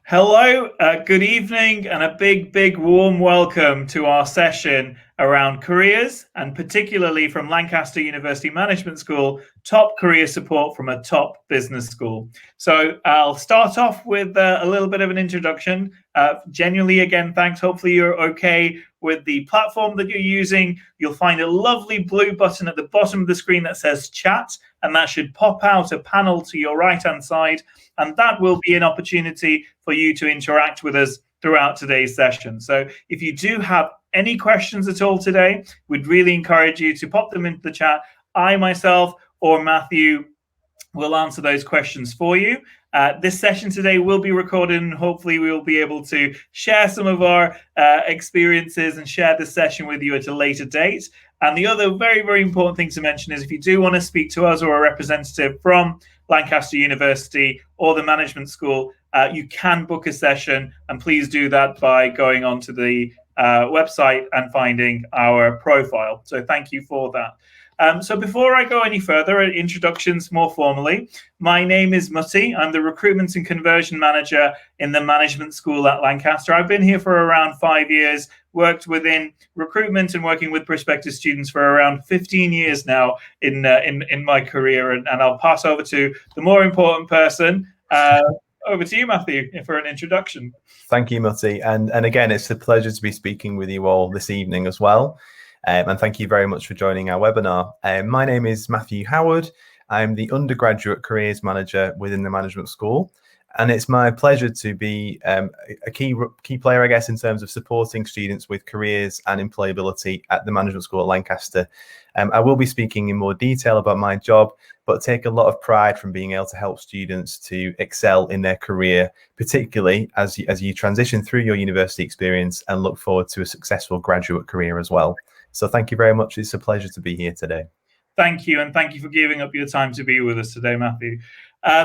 Hello, good evening, and a big warm welcome to our session around careers, and particularly from Lancaster University Management School, top career support from a top business school. So I'll start off with a little bit of an introduction. Genuinely, again, thanks. Hopefully you're okay with the platform that you're using. You'll find a lovely blue button at the bottom of the screen that says chat, and that should pop out a panel to your right-hand side. And that will be an opportunity for you to interact with us throughout today's session. So if you do have any questions at all today, we'd really encourage you to pop them into the chat. I myself or Matthew will answer those questions for you. This session today will be recorded, and hopefully we will be able to share some of our experiences and share this session with you at a later date. And the other very important thing to mention is if you do want to speak to us or a representative from Lancaster University or the management school, you can book a session, and please do that by going onto the website and finding our profile. So thank you for that. So before I go any further, introductions more formally. My name is Mutty. I'm the Recruitment and Conversion Manager in the Management School at Lancaster. I've been here for around 5 years, worked within recruitment and working with prospective students for around 15 years now in my career. And I'll pass over to the more important person. Over to you, Matthew, for an introduction. Thank you, Mutty. And again, it's a pleasure to be speaking with you all this evening as well. And thank you very much for joining our webinar. My name is Matthew Howard. I'm the Undergraduate Careers Manager within the Management School. And it's my pleasure to be a key player, I guess, in terms of supporting students with careers and employability at the Management School at Lancaster. I will be speaking in more detail about my job, but take a lot of pride from being able to help students to excel in their career, particularly as you transition through your university experience and look forward to a successful graduate career as well. So thank you very much. It's a pleasure to be here today. Thank you, and thank you for giving up your time to be with us today, Matthew.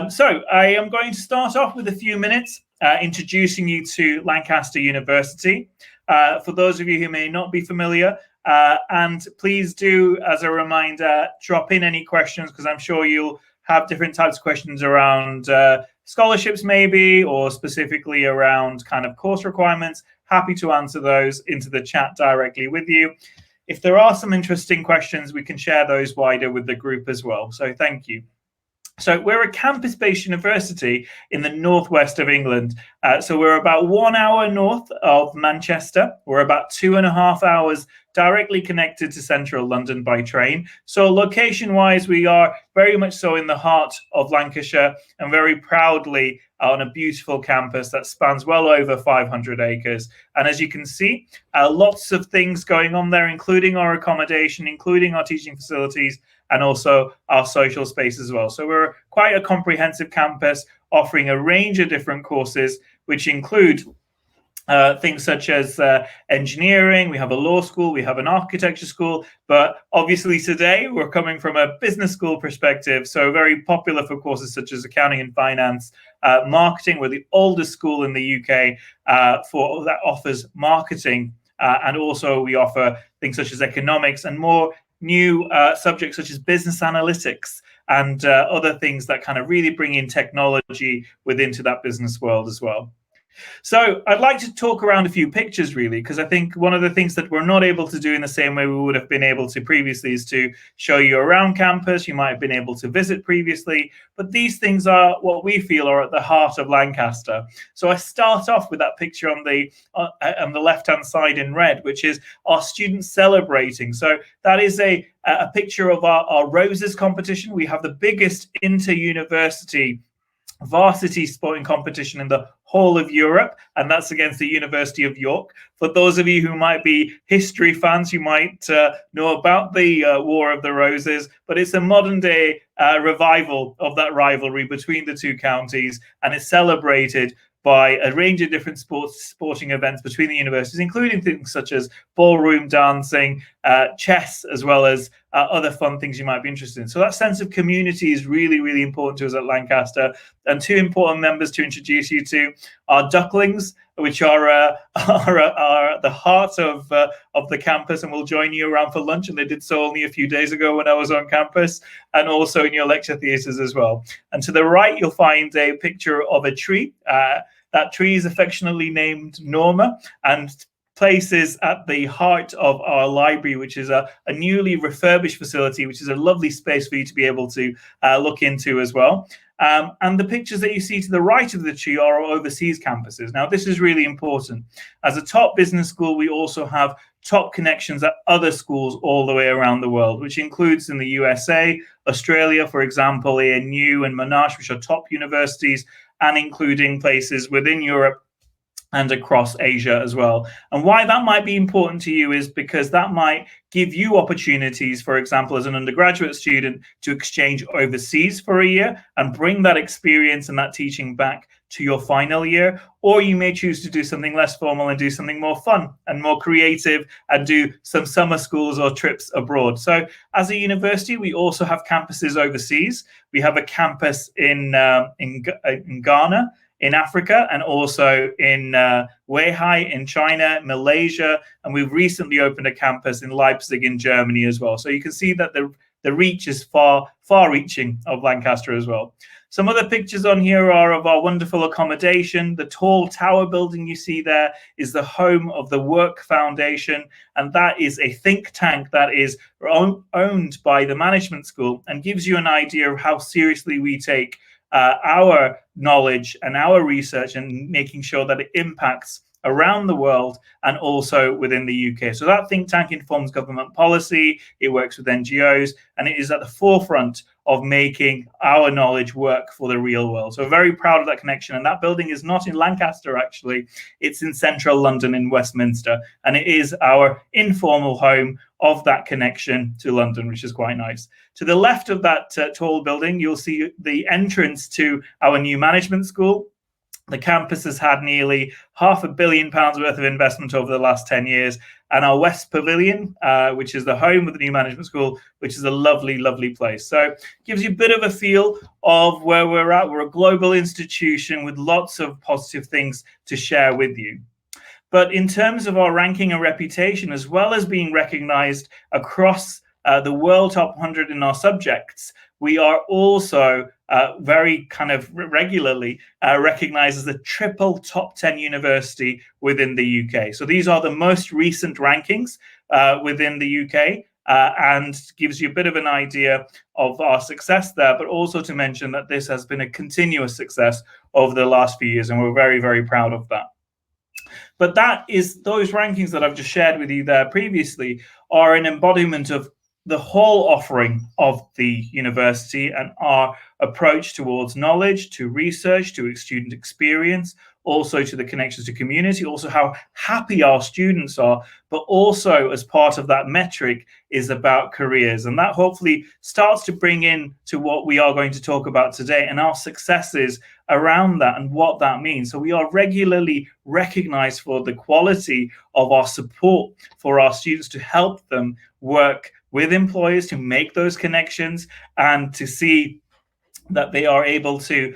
So I am going to start off with a few minutes introducing you to Lancaster University. For those of you who may not be familiar, and please do, as a reminder, drop in any questions, because I'm sure you'll have different types of questions around scholarships maybe, or specifically around kind of course requirements. Happy to answer those into the chat directly with you. If there are some interesting questions, we can share those wider with the group as well. So thank you. So we're a campus-based university in the northwest of England. So we're about 1 hour north of Manchester. We're about 2.5 hours directly connected to central London by train. So location-wise, we are very much so in the heart of Lancashire, and very proudly on a beautiful campus that spans well over 500 acres. And as you can see, lots of things going on there, including our accommodation, including our teaching facilities, and also our social space as well. So we're quite a comprehensive campus offering a range of different courses, which include things such as engineering. We have a law school, we have an architecture school, but obviously today we're coming from a business school perspective, so very popular for courses such as accounting and finance, marketing. We're the oldest school in the UK that offers marketing, and also we offer things such as economics and more new subjects such as business analytics and other things that kind of really bring in technology into that business world as well. So I'd like to talk around a few pictures, really, because I think one of the things that we're not able to do in the same way we would have been able to previously is to show you around campus. You might have been able to visit previously, but these things are what we feel are at the heart of Lancaster. So I start off with that picture on the left-hand side in red, which is our students celebrating. So that is a picture of our Roses competition. We have the biggest inter-university varsity sporting competition in the whole of Europe, and that's against the University of York. For those of you who might be history fans, you might know about the War of the Roses, but it's a modern day revival of that rivalry between the two counties, and it's celebrated by a range of different sporting events between the universities, including things such as ballroom dancing, chess, as well as other fun things you might be interested in. So that sense of community is really important to us at Lancaster. And two important members to introduce you to are Ducklings, which are the heart of the campus, and will join you around for lunch. And they did so only a few days ago when I was on campus, and also in your lecture theatres as well. And to the right, you'll find a picture of a tree. That tree is affectionately named Norma, and places at the heart of our library, which is a newly refurbished facility, which is a lovely space for you to be able to look into as well. And the pictures that you see to the right of the tree are our overseas campuses. Now, this is really important. As a top business school, we also have top connections at other schools all the way around the world, which includes in the USA, Australia, for example, ANU and Monash, which are top universities, and including places within Europe and across Asia as well. And why that might be important to you is because that might give you opportunities, for example, as an undergraduate student, to exchange overseas for a year and bring that experience and that teaching back to your final year. Or you may choose to do something less formal and do something more fun and more creative and do some summer schools or trips abroad. So as a university, we also have campuses overseas. We have a campus in Ghana, in Africa, and also in Weihai in China, Malaysia, and we've recently opened a campus in Leipzig in Germany as well. So you can see that the reach is far-reaching of Lancaster as well. Some other pictures on here are of our wonderful accommodation. The tall tower building you see there is the home of the Work Foundation, and that is a think tank that is owned by the management school and gives you an idea of how seriously we take our knowledge and our research and making sure that it impacts around the world and also within the UK. So that think tank informs government policy, it works with NGOs, and it is at the forefront of making our knowledge work for the real world. So very proud of that connection. And that building is not in Lancaster, actually. It's in central London in Westminster. And it is our informal home of that connection to London, which is quite nice. To the left of that tall building, you'll see the entrance to our new management school. The campus has had nearly £500 million worth of investment over the last 10 years. And our West Pavilion, which is the home of the new management school, which is a lovely, lovely place. So it gives you a bit of a feel of where we're at. We're a global institution with lots of positive things to share with you. But in terms of our ranking and reputation, as well as being recognized across the world top 100 in our subjects, we are also very kind of regularly recognized as the triple top 10 university within the UK. So these are the most recent rankings within the UK and gives you a bit of an idea of our success there, but also to mention that this has been a continuous success over the last few years, and we're very, very proud of that. But those rankings that I've just shared with you there previously are an embodiment of the whole offering of the university and our approach towards knowledge, to research, to student experience, also to the connections to community, also how happy our students are, but also as part of that metric is about careers. And that hopefully starts to bring in to what we are going to talk about today and our successes around that and what that means. So we are regularly recognized for the quality of our support for our students to help them work with employers, to make those connections and to see that they are able to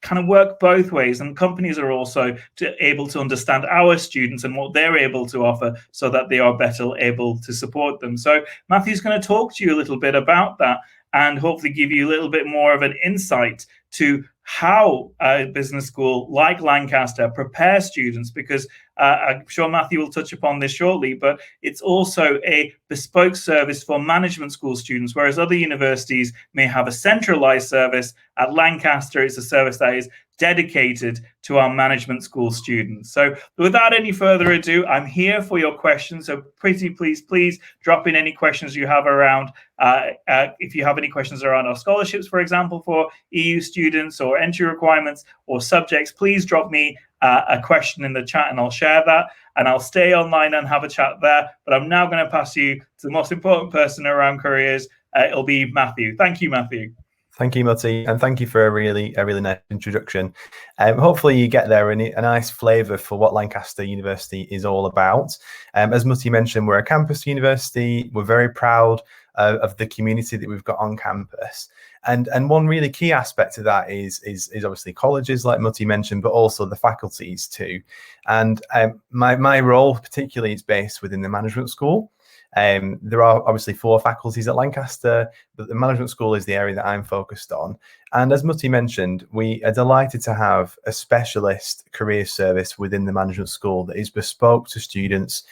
kind of work both ways. And companies are also able to understand our students and what they're able to offer so that they are better able to support them. So Matthew's going to talk to you a little bit about that and hopefully give you a little bit more of an insight to how a business school like Lancaster prepares students, because I'm sure Matthew will touch upon this shortly, but it's also a bespoke service for management school students, whereas other universities may have a centralized service. At Lancaster, it's a service that is dedicated to our management school students. So without any further ado, I'm here for your questions. So please drop in any questions you have around. If you have any questions around our scholarships, for example, for EU students or entry requirements or subjects, please drop me a question in the chat and I'll share that, and I'll stay online and have a chat there. But I'm now going to pass you to the most important person around careers. It'll be Matthew. Thank you, Matthew. Thank you, Mutty, and thank you for a really nice introduction. Hopefully you get there a nice flavour for what Lancaster University is all about. As Mutty mentioned, we're a campus university. We're very proud of the community that we've got on campus. And one really key aspect of that is obviously colleges, like Mutti mentioned, but also the faculties too. And my role particularly is based within the management school. There are obviously 4 faculties at Lancaster, but the management school is the area that I'm focused on. And as Mutti mentioned, we are delighted to have a specialist career service within the management school that is bespoke to students,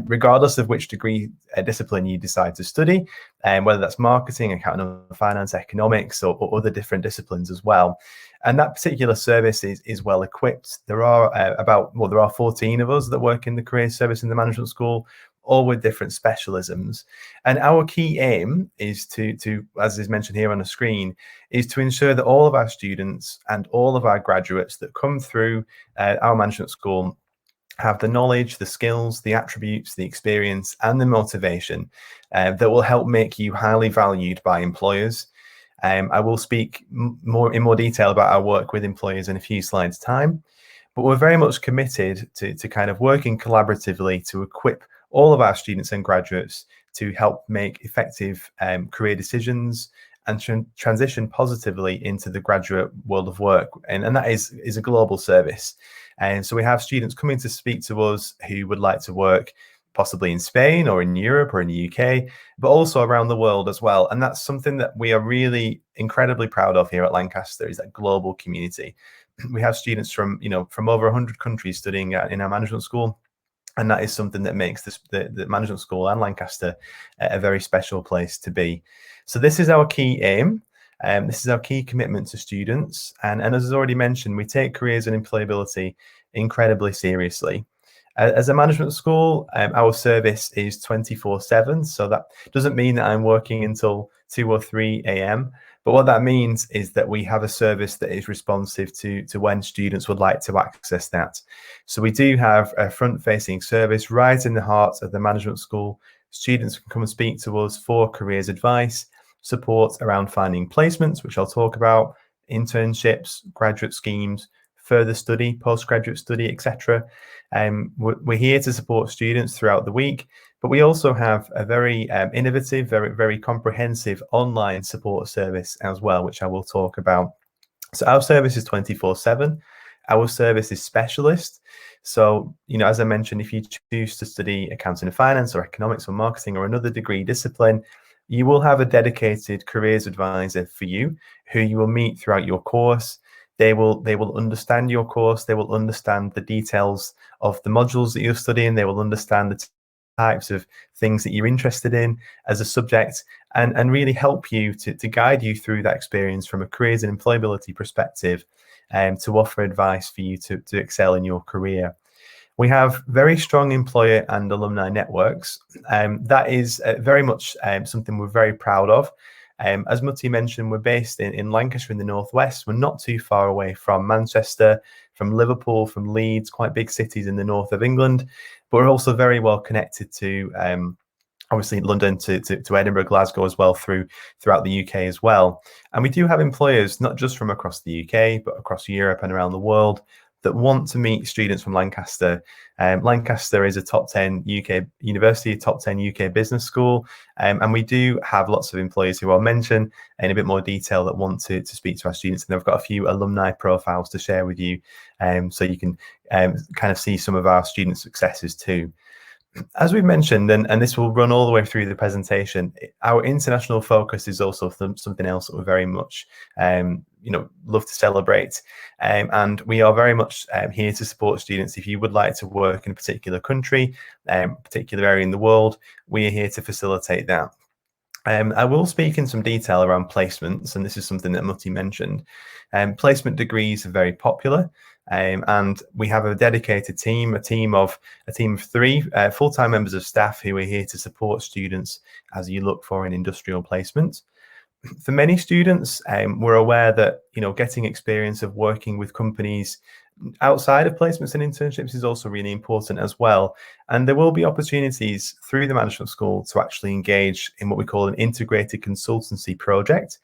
regardless of which degree discipline you decide to study, whether that's marketing, accounting and finance, economics, or other different disciplines as well. And that particular service is well equipped. There are there are 14 of us that work in the career service in the management school, all with different specialisms. And our key aim is to, as is mentioned here on the screen, is to ensure that all of our students and all of our graduates that come through our management school have the knowledge, the skills, the attributes, the experience, and the motivation that will help make you highly valued by employers. I will speak in more detail about our work with employers in a few slides' time, but we're very much committed to kind of working collaboratively to equip all of our students and graduates to help make effective career decisions and transition positively into the graduate world of work. And that is a global service. And so we have students coming to speak to us who would like to work possibly in Spain or in Europe or in the UK, but also around the world as well. And that's something that we are really incredibly proud of here at Lancaster, is that global community. We have students from over 100 countries studying in our management school. And that is something that makes the management school and Lancaster a very special place to be. So this is our key aim. This is our key commitment to students. And as I already mentioned, we take careers and employability incredibly seriously. As a management school, our service is 24/7. So that doesn't mean that I'm working until 2 or 3 a.m. But what that means is that we have a service that is responsive to when students would like to access that. So we do have a front-facing service right in the heart of the management school. Students can come and speak to us for careers advice, support around finding placements, which I'll talk about, internships, graduate schemes, further study, postgraduate study, etc. We're here to support students throughout the week, but we also have a very innovative, very comprehensive online support service as well, which I will talk about. So our service is 24/7. Our service is specialist. So, as I mentioned, if you choose to study accounting and finance or economics or marketing or another degree discipline, you will have a dedicated careers advisor for you who you will meet throughout your course. They will understand your course. They will understand the details of the modules that you're studying. They will understand the types of things that you're interested in as a subject, and really help you to guide you through that experience from a careers and employability perspective, to offer advice for you to excel in your career. We have very strong employer and alumni networks. That is very much something we're very proud of. As Mutti mentioned, we're based in Lancaster in the northwest. We're not too far away from Manchester, from Liverpool, from Leeds, quite big cities in the north of England. But we're also very well connected to obviously London, to Edinburgh, Glasgow as well, throughout the UK as well. And we do have employers not just from across the UK, but across Europe and around the world that want to meet students from Lancaster. Lancaster is a top 10 UK university, a top 10 UK business school. And we do have lots of employers who I'll mention in a bit more detail that want to speak to our students. And I've got a few alumni profiles to share with you, so you can kind of see some of our student successes too. As we've mentioned, and this will run all the way through the presentation, our international focus is also something else that we're very much love to celebrate, and we are very much here to support students. If you would like to work in a particular country, particular area in the world, we are here to facilitate that. I will speak in some detail around placements, and this is something that Mutti mentioned. Placement degrees are very popular, and we have a dedicated team, a team of 3 full-time members of staff who are here to support students as you look for an industrial placement. For many students, we're aware that getting experience of working with companies outside of placements and internships is also really important as well. And there will be opportunities through the management school to actually engage in what we call an integrated consultancy project.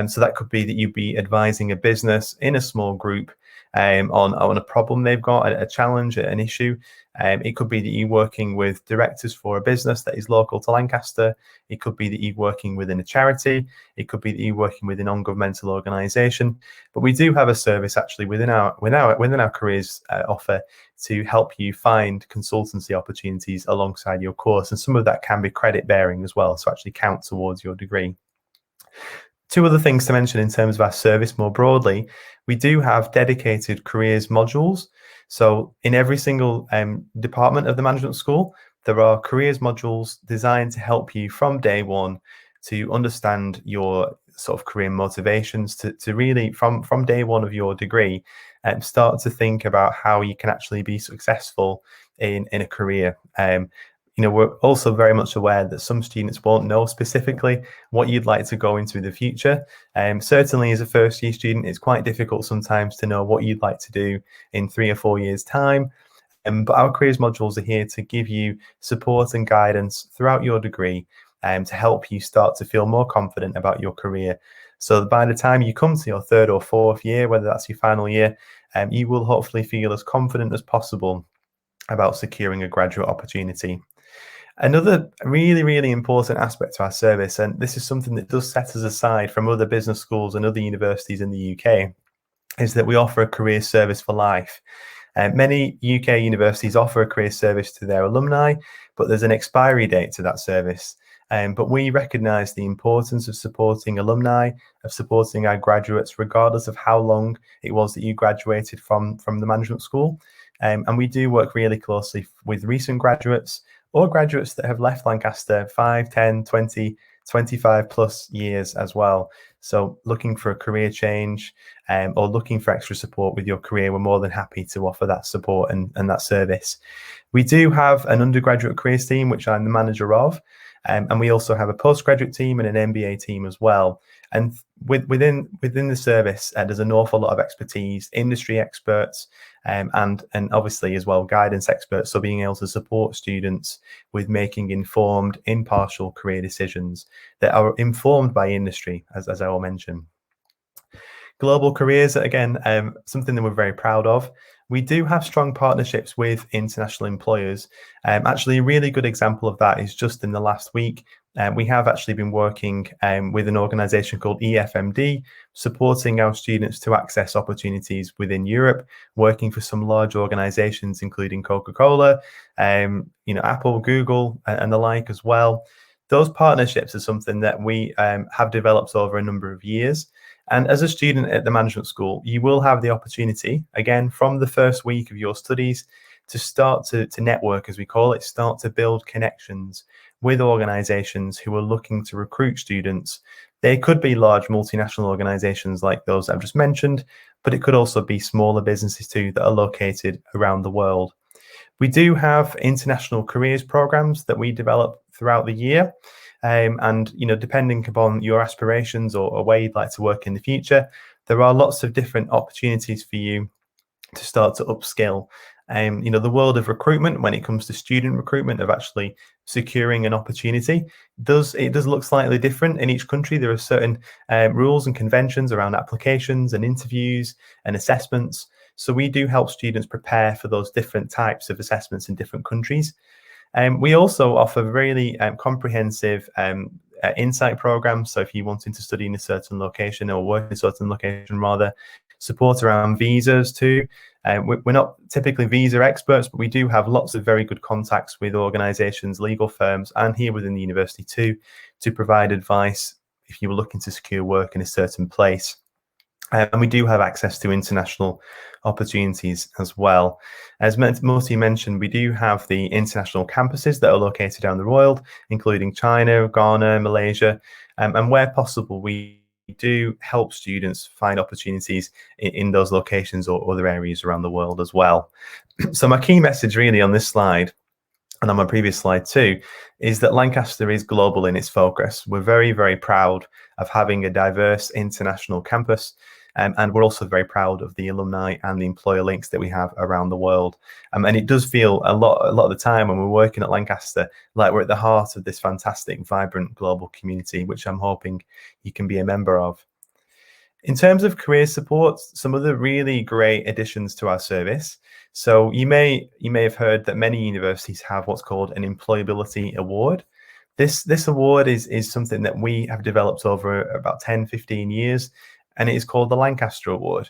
So that could be that you'd be advising a business in a small group on a problem they've got, a challenge, an issue. It could be that you're working with directors for a business that is local to Lancaster. It could be that you're working within a charity. It could be that you're working with a non-governmental organisation. But we do have a service actually within our careers offer to help you find consultancy opportunities alongside your course, and some of that can be credit bearing as well, so actually count towards your degree. Two other things to mention in terms of our service more broadly: we do have dedicated careers modules. So in every single department of the management school, there are careers modules designed to help you from day one to understand your sort of career motivations, to really from day one of your degree start to think about how you can actually be successful in a career. We're also very much aware that some students won't know specifically what you'd like to go into in the future. Certainly as a first year student, it's quite difficult sometimes to know what you'd like to do in 3 or 4 years' time. But our careers modules are here to give you support and guidance throughout your degree to help you start to feel more confident about your career. So by the time you come to your 3rd or 4th year, whether that's your final year, you will hopefully feel as confident as possible about securing a graduate opportunity. Another really, really important aspect to our service, and this is something that does set us aside from other business schools and other universities in the UK, is that we offer a career service for life. Many UK universities offer a career service to their alumni, but there's an expiry date to that service. But we recognise the importance of supporting alumni, of supporting our graduates, regardless of how long it was that you graduated from the management school. And we do work really closely with recent graduates or graduates that have left Lancaster 5, 10, 20, 25 plus years as well. So looking for a career change or looking for extra support with your career, we're more than happy to offer that support and that service. We do have an undergraduate careers team, which I'm the manager of. And we also have a postgraduate team and an MBA team as well. And within the service, there's an awful lot of expertise, industry experts, and obviously as well guidance experts. So being able to support students with making informed, impartial career decisions that are informed by industry, as I will mention. Global careers, again, something that we're very proud of. We do have strong partnerships with international employers. Actually, a really good example of that is just in the last week. We have actually been working with an organisation called EFMD, supporting our students to access opportunities within Europe, working for some large organisations, including Coca-Cola, Apple, Google, and the like as well. Those partnerships are something that we have developed over a number of years. And as a student at the management school, you will have the opportunity, again, from the first week of your studies, to start to network, as we call it, start to build connections with organizations who are looking to recruit students. They could be large multinational organizations like those I've just mentioned, but it could also be smaller businesses too that are located around the world. We do have international careers programs that we develop throughout the year. And depending upon your aspirations or where you'd like to work in the future, there are lots of different opportunities for you to start to upskill. The world of recruitment, when it comes to student recruitment, of actually securing an opportunity, does look slightly different in each country. There are certain rules and conventions around applications and interviews and assessments. So we do help students prepare for those different types of assessments in different countries. We also offer really comprehensive insight programs. So if you're wanting to study in a certain location or work in a certain location, rather, support around visas too. We're not typically visa experts, but we do have lots of very good contacts with organisations, legal firms, and here within the university too, to provide advice if you were looking to secure work in a certain place. And we do have access to international opportunities as well. As Marty mentioned, we do have the international campuses that are located around the world, including China, Ghana, Malaysia, and where possible, we do help students find opportunities in those locations or other areas around the world as well. So my key message really on this slide, and on my previous slide too, is that Lancaster is global in its focus. We're very, very proud of having a diverse international campus. And we're also very proud of the alumni and the employer links that we have around the world. And it does feel a lot of the time when we're working at Lancaster like we're at the heart of this fantastic, vibrant global community, which I'm hoping you can be a member of. In terms of career support, some of the really great additions to our service. So you may have heard that many universities have what's called an employability award. This award is something that we have developed over about 10-15 years, and it is called the Lancaster Award.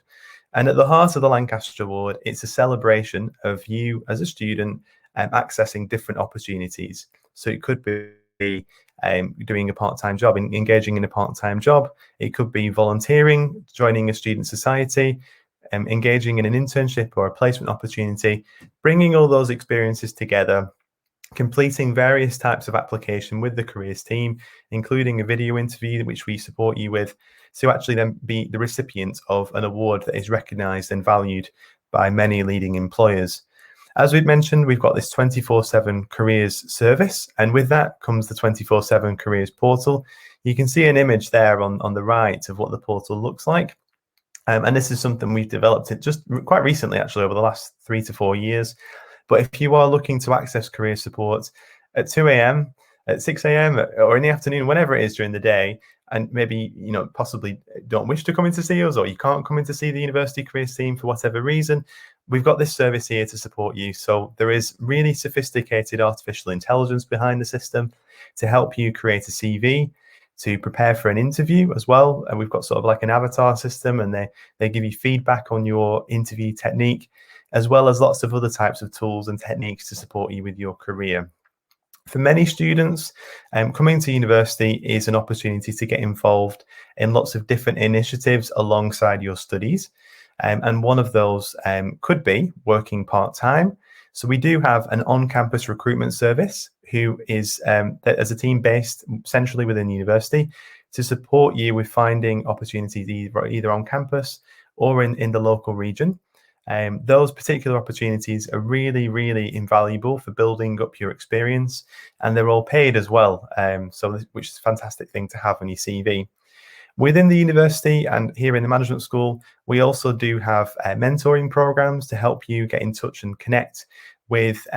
And at the heart of the Lancaster Award, it's a celebration of you as a student accessing different opportunities. So it could be doing a part-time job, engaging in a part-time job. It could be volunteering, joining a student society, engaging in an internship or a placement opportunity, bringing all those experiences together, completing various types of application with the careers team, including a video interview which we support you with, to actually then be the recipient of an award that is recognised and valued by many leading employers. As we've mentioned, we've got this 24/7 careers service, and with that comes the 24/7 careers portal. You can see an image there on the right of what the portal looks like. And this is something we've developed it just quite recently, actually, over the last 3 to 4 years. But if you are looking to access career support at 2 a.m., at 6 a.m., or in the afternoon, whenever it is during the day, and maybe possibly don't wish to come in to see us, or you can't come in to see the university careers team for whatever reason, we've got this service here to support you. So there is really sophisticated artificial intelligence behind the system to help you create a CV, to prepare for an interview as well. And we've got sort of like an avatar system, and they give you feedback on your interview technique, as well as lots of other types of tools and techniques to support you with your career. For many students, coming to university is an opportunity to get involved in lots of different initiatives alongside your studies. And one of those could be working part-time. So we do have an on-campus recruitment service who is, as a team based centrally within the university, to support you with finding opportunities either on campus or in the local region. Those particular opportunities are really, really invaluable for building up your experience, and they're all paid as well, which is a fantastic thing to have on your CV. Within the university and here in the management school, we also do have mentoring programs to help you get in touch and connect with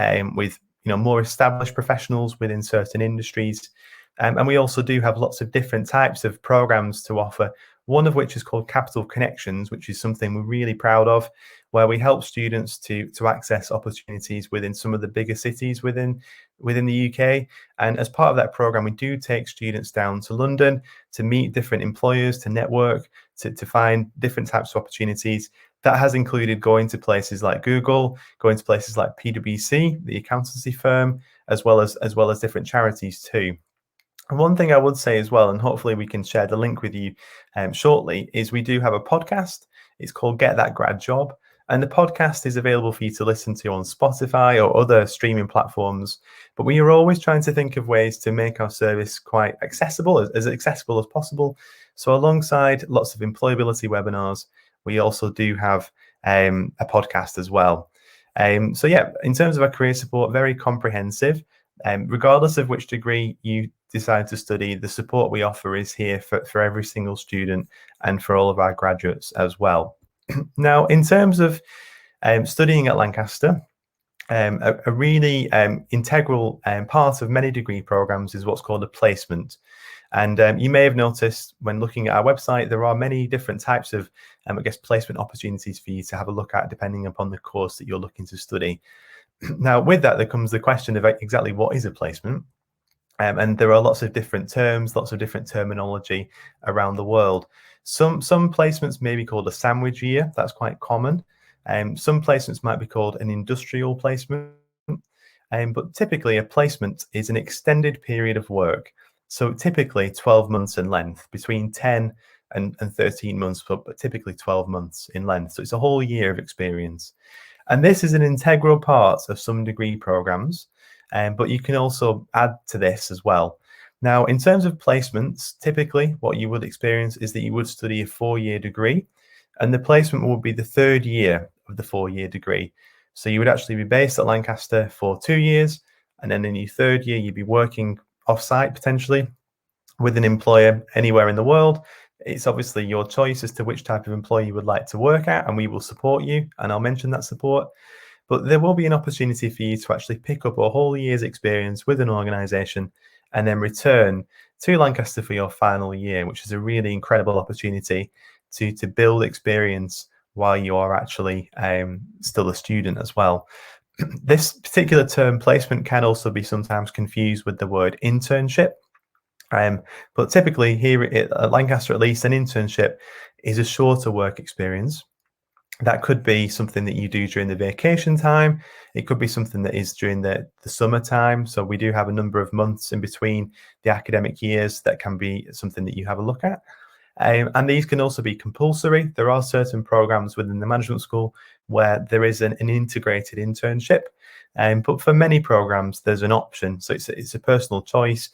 more established professionals within certain industries. And we also do have lots of different types of programs to offer, one of which is called Capital Connections, which is something we're really proud of, where we help students to access opportunities within some of the bigger cities within the UK. And as part of that program, we do take students down to London to meet different employers, to network, to find different types of opportunities. That has included going to places like Google, going to places like PwC, the accountancy firm, as well as different charities too. And one thing I would say as well, and hopefully we can share the link with you shortly, is we do have a podcast. It's called Get That Grad Job. And the podcast is available for you to listen to on Spotify or other streaming platforms. But we are always trying to think of ways to make our service quite accessible, as accessible as possible. So alongside lots of employability webinars, we also do have a podcast as well. So yeah, in terms of our career support, very comprehensive. Regardless of which degree you decide to study, the support we offer is here for every single student and for all of our graduates as well. Now, in terms of studying at Lancaster, a really integral part of many degree programs is what's called a placement. And you may have noticed when looking at our website, there are many different types of, placement opportunities for you to have a look at depending upon the course that you're looking to study. Now, with that, there comes the question of exactly what is a placement. And there are lots of different terms, lots of different terminology around the world. Some placements may be called a sandwich year. That's quite common. Some placements might be called an industrial placement. But typically, a placement is an extended period of work. So typically 12 months in length, between 10 and 13 months, but typically 12 months in length. So it's a whole year of experience. And this is an integral part of some degree programs, but you can also add to this as well. Now, in terms of placements, typically what you would experience is that you would study a 4-year degree, and the placement would be the 3rd year of the 4-year degree. So you would actually be based at Lancaster for 2 years, and then in your 3rd year, you'd be working off-site potentially with an employer anywhere in the world. It's obviously your choice as to which type of employer you would like to work at, and we will support you, and I'll mention that support. But there will be an opportunity for you to actually pick up a whole year's experience with an organisation and then return to Lancaster for your final year, which is a really incredible opportunity to build experience while you are actually still a student as well. This particular term placement can also be sometimes confused with the word internship. But typically here at Lancaster, at least, an internship is a shorter work experience. That could be something that you do during the vacation time. It could be something that is during the summertime. So we do have a number of months in between the academic years that can be something that you have a look at. And these can also be compulsory. There are certain programs within the management school where there is an integrated internship. But for many programs, there's an option. So it's a personal choice.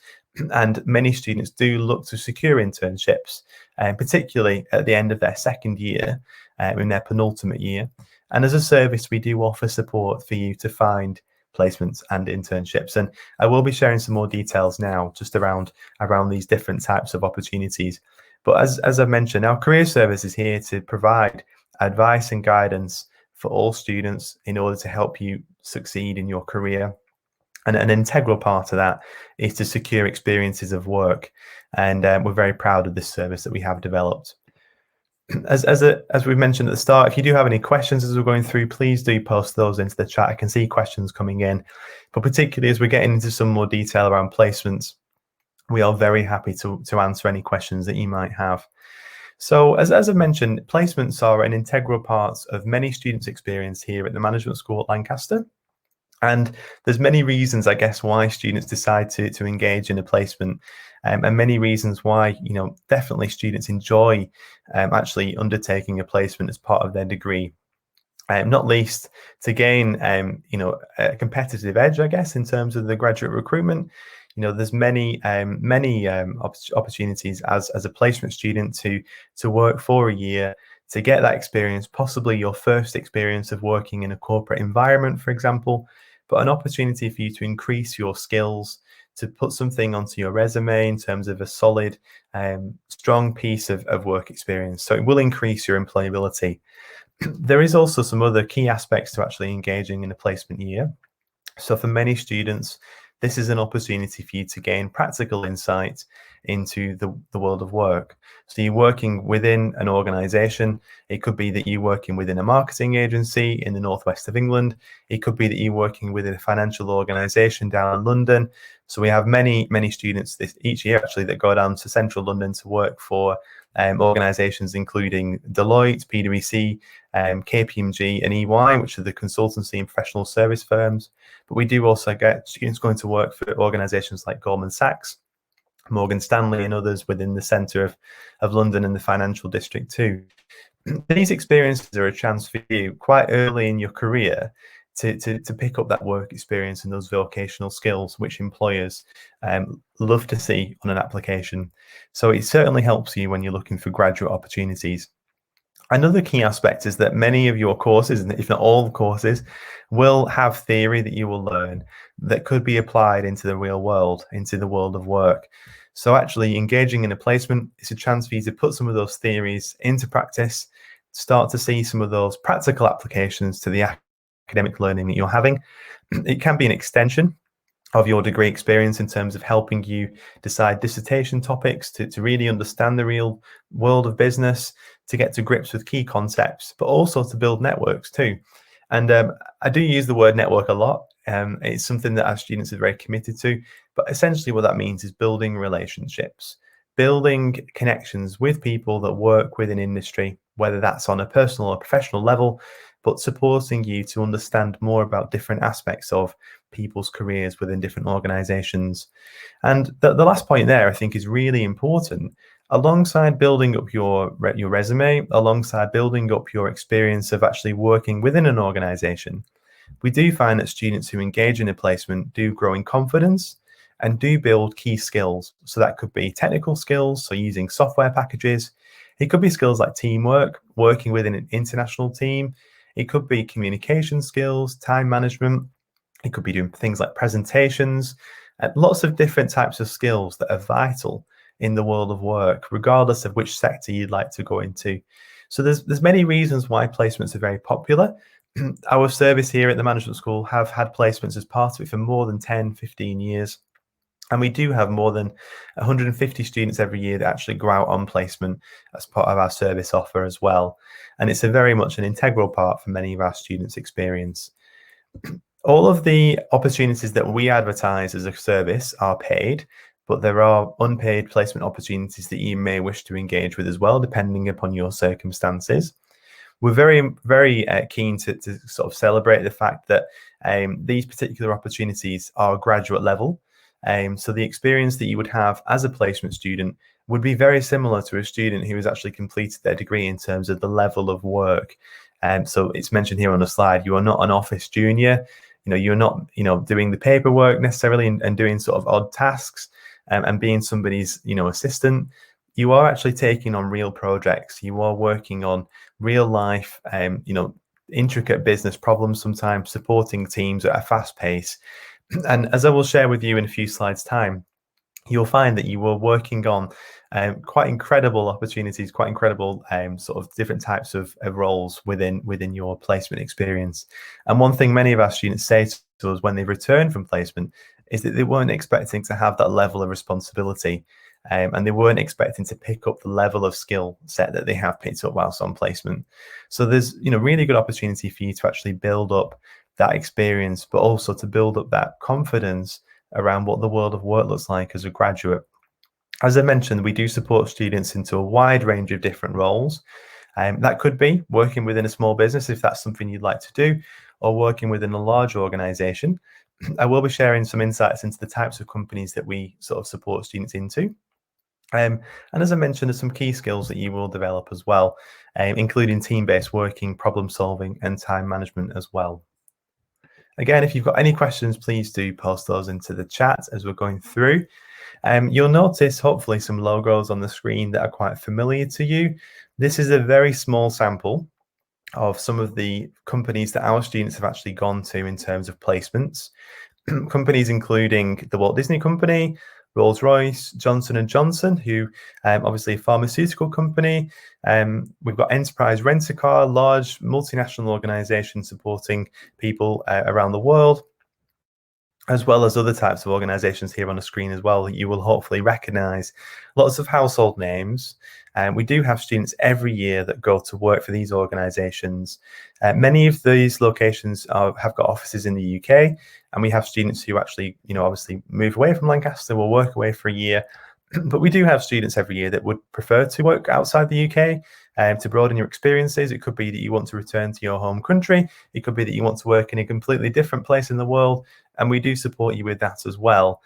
And many students do look to secure internships, particularly at the end of their second year, in their penultimate year. And as a service, we do offer support for you to find placements and internships. And I will be sharing some more details now just around these different types of opportunities. But as I mentioned, our career service is here to provide advice and guidance for all students in order to help you succeed in your career. And an integral part of that is to secure experiences of work. And we're very proud of this service that we have developed. As we mentioned at the start, if you do have any questions as we're going through, please do post those into the chat. I can see questions coming in, but particularly as we're getting into some more detail around placements, we are very happy to answer any questions that you might have. So as I've mentioned, placements are an integral part of many students' experience here at the Management School at Lancaster. And there's many reasons, I guess, why students decide to engage in a placement, and many reasons why, definitely students enjoy actually undertaking a placement as part of their degree. Not least to gain, a competitive edge, I guess, in terms of the graduate recruitment. There's many opportunities as a placement student to work for a year, to get that experience, possibly your first experience of working in a corporate environment, for example, but an opportunity for you to increase your skills, to put something onto your resume in terms of a solid, strong piece of work experience. So it will increase your employability. There is also some other key aspects to actually engaging in a placement year. So for many students, this is an opportunity for you to gain practical insight into the world of work. So you're working within an organization. It could be that you're working within a marketing agency in the northwest of England. It could be that you're working within a financial organization down in London. So we have many students each year actually that go down to central London to work for organizations including Deloitte, PwC, KPMG and EY, which are the consultancy and professional service firms. But we do also get students going to work for organizations like Goldman Sachs, Morgan Stanley and others within the centre of London and the financial district too. These experiences are a chance for you quite early in your career to pick up that work experience and those vocational skills which employers love to see on an application. So it certainly helps you when you're looking for graduate opportunities. Another key aspect is that many of your courses, if not all the courses, will have theory that you will learn that could be applied into the real world, into the world of work. So actually engaging in a placement is a chance for you to put some of those theories into practice, start to see some of those practical applications to the academic learning that you're having. It can be an extension of your degree experience in terms of helping you decide dissertation topics, to really understand the real world of business, to get to grips with key concepts, but also to build networks too. And I do use the word network a lot. It's something that our students are very committed to, but essentially what that means is building relationships, building connections with people that work within industry, whether that's on a personal or professional level, but supporting you to understand more about different aspects of people's careers within different organizations. And the last point there, I think, is really important. Alongside building up your resume, alongside building up your experience of actually working within an organization, we do find that students who engage in a placement do grow in confidence and do build key skills. So that could be technical skills, so using software packages. It could be skills like teamwork, working within an international team. It could be communication skills, time management. It could be doing things like presentations, lots of different types of skills that are vital in the world of work, regardless of which sector you'd like to go into. So there's many reasons why placements are very popular. Our service here at the Management School have had placements as part of it for more than 10, 15 years. And we do have more than 150 students every year that actually go out on placement as part of our service offer as well. And it's a very much an integral part for many of our students' experience. All of the opportunities that we advertise as a service are paid, but there are unpaid placement opportunities that you may wish to engage with as well, depending upon your circumstances. We're very keen to sort of celebrate the fact that these particular opportunities are graduate level. So the experience that you would have as a placement student would be very similar to a student who has actually completed their degree in terms of the level of work. So it's mentioned here on the slide, you are not an office junior. You're not, doing the paperwork necessarily and doing sort of odd tasks and being somebody's, assistant. You are actually taking on real projects. You are working on real life, intricate business problems, sometimes supporting teams at a fast pace. And as I will share with you in a few slides' time, you'll find that you were working on quite incredible opportunities, quite incredible sort of different types of roles within your placement experience. And one thing many of our students say to us when they return from placement is that they weren't expecting to have that level of responsibility. And they weren't expecting to pick up the level of skill set that they have picked up whilst on placement. So there's really good opportunity for you to actually build up that experience, but also to build up that confidence around what the world of work looks like as a graduate. As I mentioned, we do support students into a wide range of different roles. That could be working within a small business if that's something you'd like to do, or working within a large organization. I will be sharing some insights into the types of companies that we sort of support students into. And as I mentioned, there's some key skills that you will develop as well, including team-based working, problem solving, and time management as well. Again, if you've got any questions, please do post those into the chat as we're going through. You'll notice, hopefully, some logos on the screen that are quite familiar to you. This is a very small sample of some of the companies that our students have actually gone to in terms of placements. Companies including the Walt Disney Company, Rolls-Royce, Johnson & Johnson, who obviously a pharmaceutical company. We've got Enterprise Rent-A-Car, large multinational organization supporting people around the world, as well as other types of organizations here on the screen as well that you will hopefully recognize. Lots of household names. We do have students every year that go to work for these organizations. Many of these locations have got offices in the UK, and we have students who actually, obviously move away from Lancaster, will work away for a year. But we do have students every year that would prefer to work outside the UK to broaden your experiences. It could be that you want to return to your home country. It could be that you want to work in a completely different place in the world, and we do support you with that as well.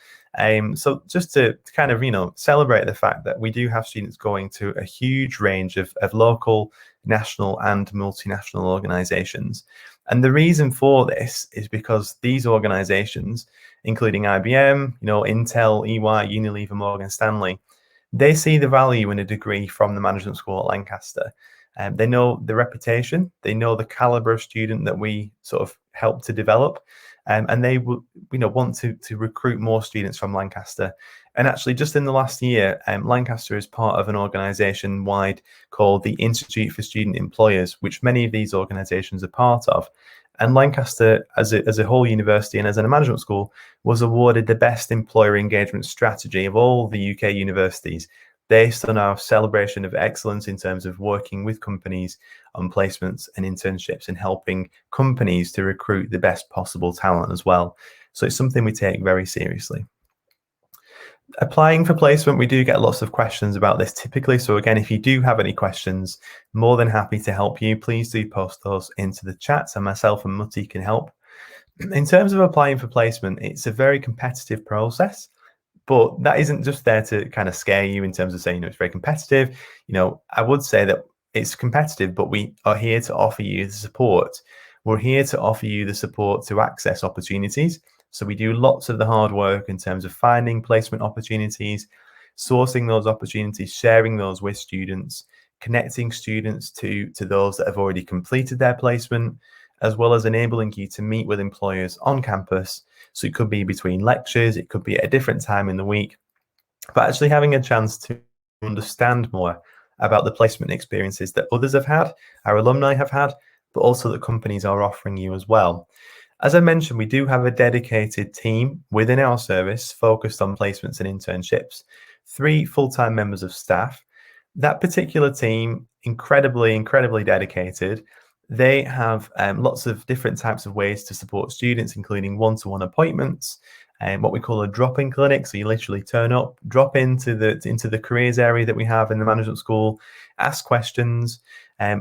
So just to kind of, celebrate the fact that we do have students going to a huge range of local, national, and multinational organizations. And the reason for this is because these organizations, including IBM, Intel, EY, Unilever, Morgan Stanley, they see the value in a degree from the management school at Lancaster. They know the reputation, they know the caliber of student that we sort of help to develop, and they will, want to recruit more students from Lancaster. And actually, just in the last year, Lancaster is part of an organisation wide called the Institute for Student Employers, which many of these organisations are part of. And Lancaster, as a whole university and as a management school, was awarded the best employer engagement strategy of all the UK universities, based on our celebration of excellence in terms of working with companies on placements and internships and helping companies to recruit the best possible talent as well. So it's something we take very seriously. Applying for placement, we do get lots of questions about this typically. So again, if you do have any questions, more than happy to help you. Please do post those into the chat and myself and Mutti can help. In terms of applying for placement, it's a very competitive process. But that isn't just there to kind of scare you in terms of saying, it's very competitive. I would say that it's competitive, but we are here to offer you the support. We're here to offer you the support to access opportunities. So we do lots of the hard work in terms of finding placement opportunities, sourcing those opportunities, sharing those with students, connecting students to those that have already completed their placement, as well as enabling you to meet with employers on campus. So it could be between lectures, it could be at a different time in the week, but actually having a chance to understand more about the placement experiences that others have had, our alumni have had, but also that companies are offering you as well. As I mentioned, we do have a dedicated team within our service focused on placements and internships, 3 full-time members of staff. That particular team, incredibly dedicated. They have lots of different types of ways to support students, including one-to-one appointments and what we call a drop-in clinic. So you literally turn up, drop into the careers area that we have in the management school, ask questions.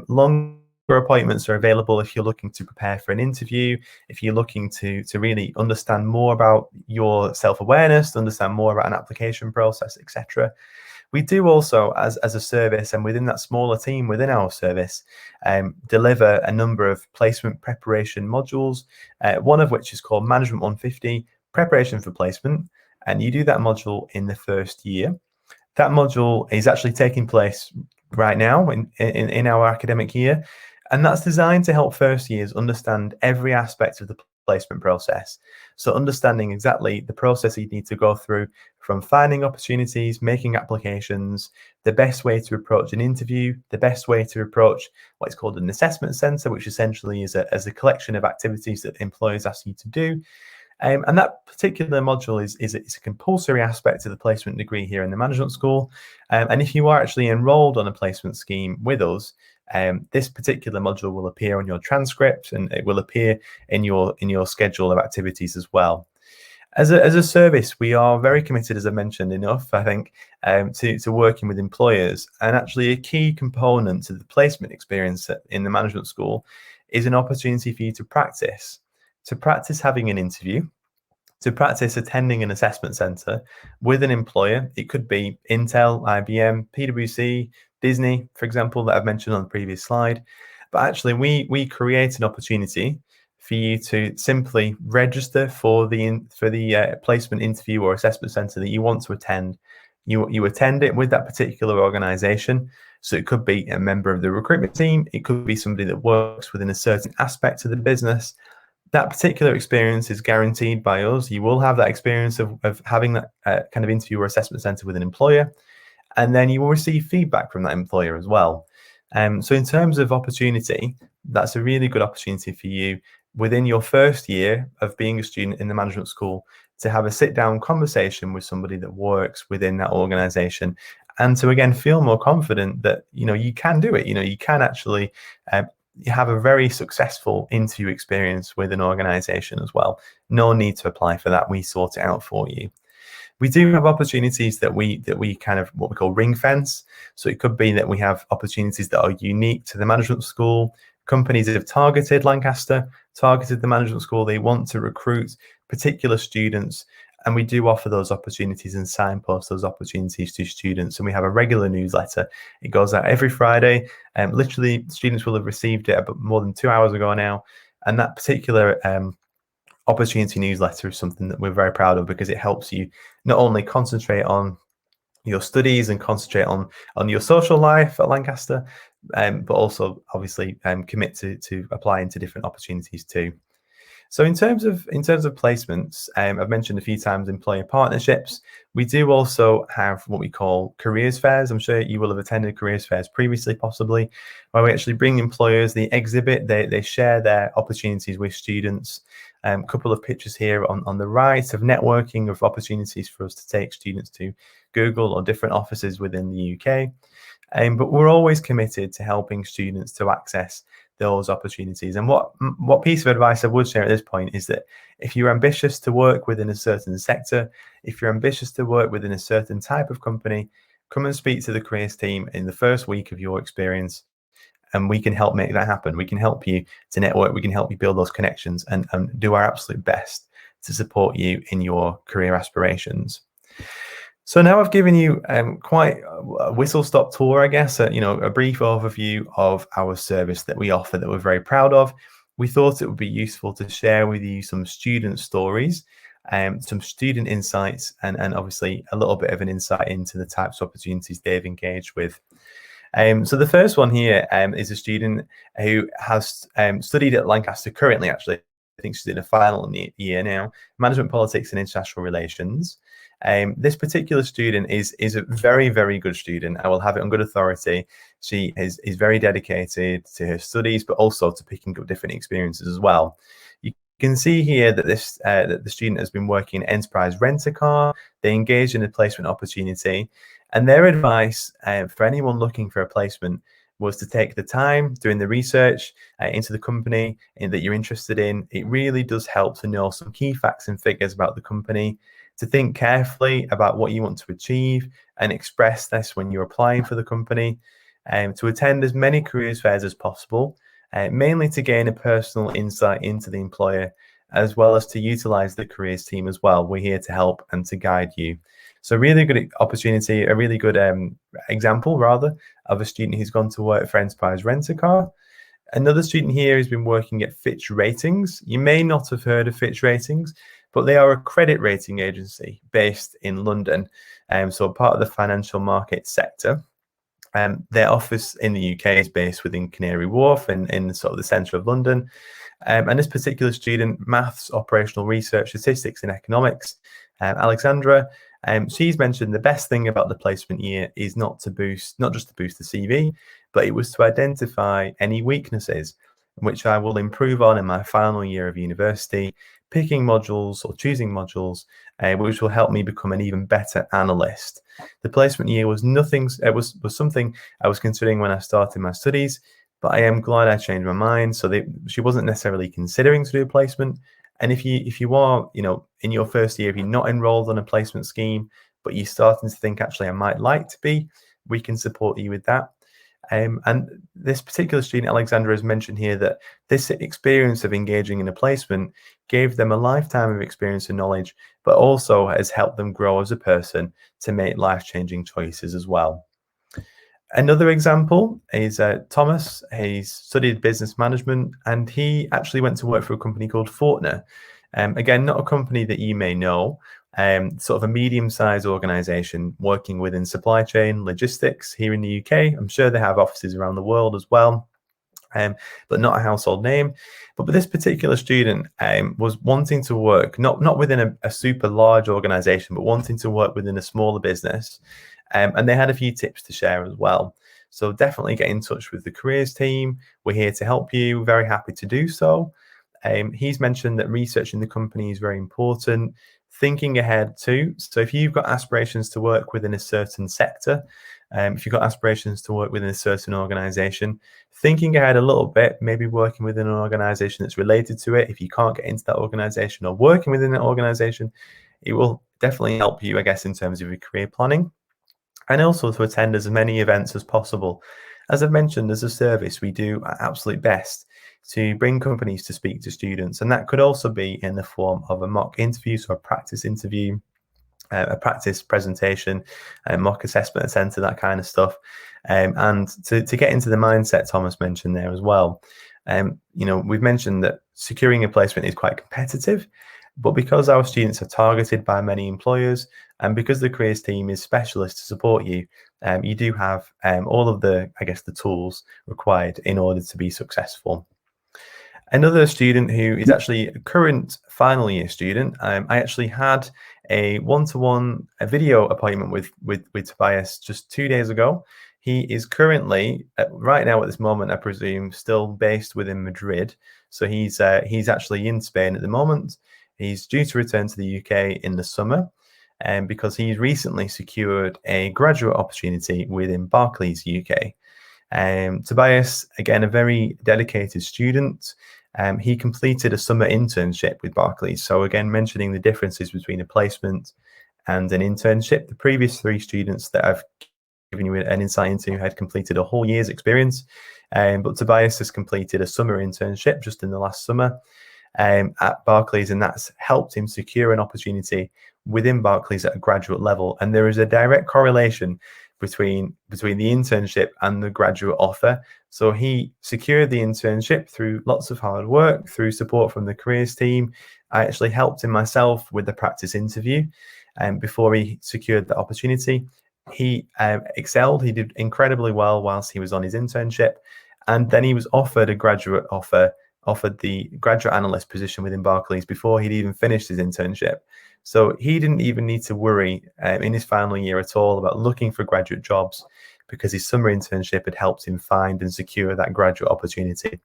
Longer appointments are available if you're looking to prepare for an interview, if you're looking to really understand more about your self-awareness, understand more about an application process, etc. We do also, as a service, and within that smaller team within our service, deliver a number of placement preparation modules, one of which is called Management 150, Preparation for Placement, and you do that module in the first year. That module is actually taking place right now in our academic year, and that's designed to help first years understand every aspect of the placement process. So understanding exactly the process you need to go through, from finding opportunities, making applications, the best way to approach an interview, the best way to approach what's called an assessment center, which essentially is a collection of activities that employers ask you to do. And that particular module is a compulsory aspect of the placement degree here in the management school. And if you are actually enrolled on a placement scheme with us, this particular module will appear on your transcript, and it will appear in your schedule of activities as well. As a service, we are very committed, as I mentioned enough, I think, to working with employers. And actually a key component to the placement experience in the management school is an opportunity for you to practice having an interview, to practice attending an assessment center with an employer. It could be Intel, IBM, PwC, Disney, for example, that I've mentioned on the previous slide. But actually, we create an opportunity for you to simply register for the placement interview or assessment center that you want to attend. You attend it with that particular organization. So it could be a member of the recruitment team. It could be somebody that works within a certain aspect of the business. That particular experience is guaranteed by us. You will have that experience of having that kind of interview or assessment center with an employer, and then you will receive feedback from that employer as well. So in terms of opportunity, that's a really good opportunity for you within your first year of being a student in the management school to have a sit-down conversation with somebody that works within that organization, and to again feel more confident that you can do it. You can actually you have a very successful interview experience with an organization as well. No need to apply for that. We sort it out for you. We do have opportunities that we kind of what we call ring fence. So it could be that we have opportunities that are unique to the management school. Companies that have targeted Lancaster, targeted the management school. They want to recruit particular students, and we do offer those opportunities and signpost those opportunities to students. And we have a regular newsletter. It goes out every Friday. Literally, students will have received it about more than 2 hours ago now. And that particular opportunity newsletter is something that we're very proud of, because it helps you not only concentrate on your studies and concentrate on your social life at Lancaster, but also obviously commit to applying to different opportunities too. So in terms of placements, I've mentioned a few times employer partnerships. We do also have what we call careers fairs. I'm sure you will have attended careers fairs previously, possibly, where we actually bring employers, they exhibit, they share their opportunities with students. A couple of pictures here on the right of networking, of opportunities for us to take students to Google or different offices within the UK. But we're always committed to helping students to access those opportunities. And what piece of advice I would share at this point is that if you're ambitious to work within a certain sector, if you're ambitious to work within a certain type of company, come and speak to the careers team in the first week of your experience, and we can help make that happen. We can help you to network. We can help you build those connections and do our absolute best to support you in your career aspirations. So now I've given you quite a whistle-stop tour, I guess, a brief overview of our service that we offer that we're very proud of. We thought it would be useful to share with you some student stories, some student insights, and obviously a little bit of an insight into the types of opportunities they've engaged with. So the first one here is a student who has studied at Lancaster currently, actually. I think she's in a final year now, Management, Politics and International Relations. This particular student is a very, very good student. I will have it on good authority. She is very dedicated to her studies, but also to picking up different experiences as well. You You can see here that that the student has been working in enterprise rent-a-car. They engaged in a placement opportunity, and their advice for anyone looking for a placement was to take the time doing the research into the company that you're interested in. It really does help to know some key facts and figures about the company, to think carefully about what you want to achieve and express this when you're applying for the company, to attend as many careers fairs as possible, mainly to gain a personal insight into the employer, as well as to utilize the careers team as well. We're here to help and to guide you. So really good opportunity, a really good example rather of a student who's gone to work for Enterprise Rent-A-Car. Another student here has been working at Fitch Ratings. You may not have heard of Fitch Ratings, but they are a credit rating agency based in London, so part of the financial market sector. Their office in the UK is based within Canary Wharf in sort of the centre of London. And this particular student, maths, operational research, statistics and economics, Alexandra, she's mentioned the best thing about the placement year is not just to boost the CV, but it was to identify any weaknesses, which I will improve on in my final year of university, picking modules or choosing modules, which will help me become an even better analyst. The placement year was was something I was considering when I started my studies, but I am glad I changed my mind. So she wasn't necessarily considering to do a placement. And if you are, in your first year, if you're not enrolled on a placement scheme, but you're starting to think, actually, I might like to be, we can support you with that. And this particular student, Alexandra, has mentioned here that this experience of engaging in a placement gave them a lifetime of experience and knowledge, but also has helped them grow as a person to make life-changing choices as well. Another example is Thomas. He's studied business management, and he actually went to work for a company called Fortner. Again, not a company that you may know, sort of a medium-sized organization working within supply chain logistics here in the UK. I'm sure they have offices around the world as well, but not a household name. But this particular student was wanting to work, not within a super large organization, but wanting to work within a smaller business. And they had a few tips to share as well. So definitely get in touch with the careers team. We're here to help you. Very happy to do so. He's mentioned that researching the company is very important. Thinking ahead too. So if you've got aspirations to work within a certain sector, if you've got aspirations to work within a certain organization, thinking ahead a little bit, maybe working within an organization that's related to it. If you can't get into that organization or working within that organization, it will definitely help you, I guess, in terms of your career planning. And also to attend as many events as possible. As I've mentioned, as a service, we do our absolute best to bring companies to speak to students. And that could also be in the form of a mock interview, so a practice interview, a practice presentation, a mock assessment centre, that kind of stuff. And to get into the mindset Thomas mentioned there as well. We've mentioned that securing a placement is quite competitive, but because our students are targeted by many employers, and because the careers team is specialist to support you, you do have all of the tools required in order to be successful. Another student who is actually a current final year student, I actually had a one-to-one video appointment with Tobias just 2 days ago. He is currently, right now at this moment, I presume, still based within Madrid. So he's actually in Spain at the moment. He's due to return to the UK in the summer, because he's recently secured a graduate opportunity within Barclays UK. Tobias, again, a very dedicated student. He completed a summer internship with Barclays. So again, mentioning the differences between a placement and an internship. The previous 3 students that I've given you an insight into had completed a whole year's experience, but Tobias has completed a summer internship just in the last summer at Barclays, and that's helped him secure an opportunity within Barclays at a graduate level. And there is a direct correlation between the internship and the graduate offer. So he secured the internship through lots of hard work, through support from the careers team. I actually helped him myself with the practice interview, and before he secured the opportunity. He excelled. He did incredibly well whilst he was on his internship, and then he was offered a graduate offer, offered the graduate analyst position within Barclays before he'd even finished his internship. So he didn't even need to worry in his final year at all about looking for graduate jobs, because his summer internship had helped him find and secure that graduate opportunity.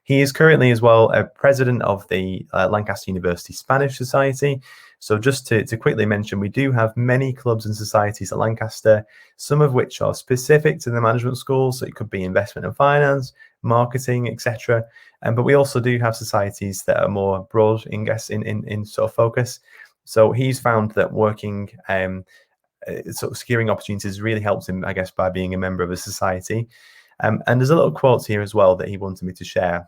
He is currently as well a president of the Lancaster University Spanish Society. So just to quickly mention, we do have many clubs and societies at Lancaster, some of which are specific to the management school. So it could be investment and finance, marketing, etc. But we also do have societies that are more broad in sort of focus. So he's found that working sort of securing opportunities really helps him, I guess, by being a member of a society. And there's a little quote here as well that he wanted me to share.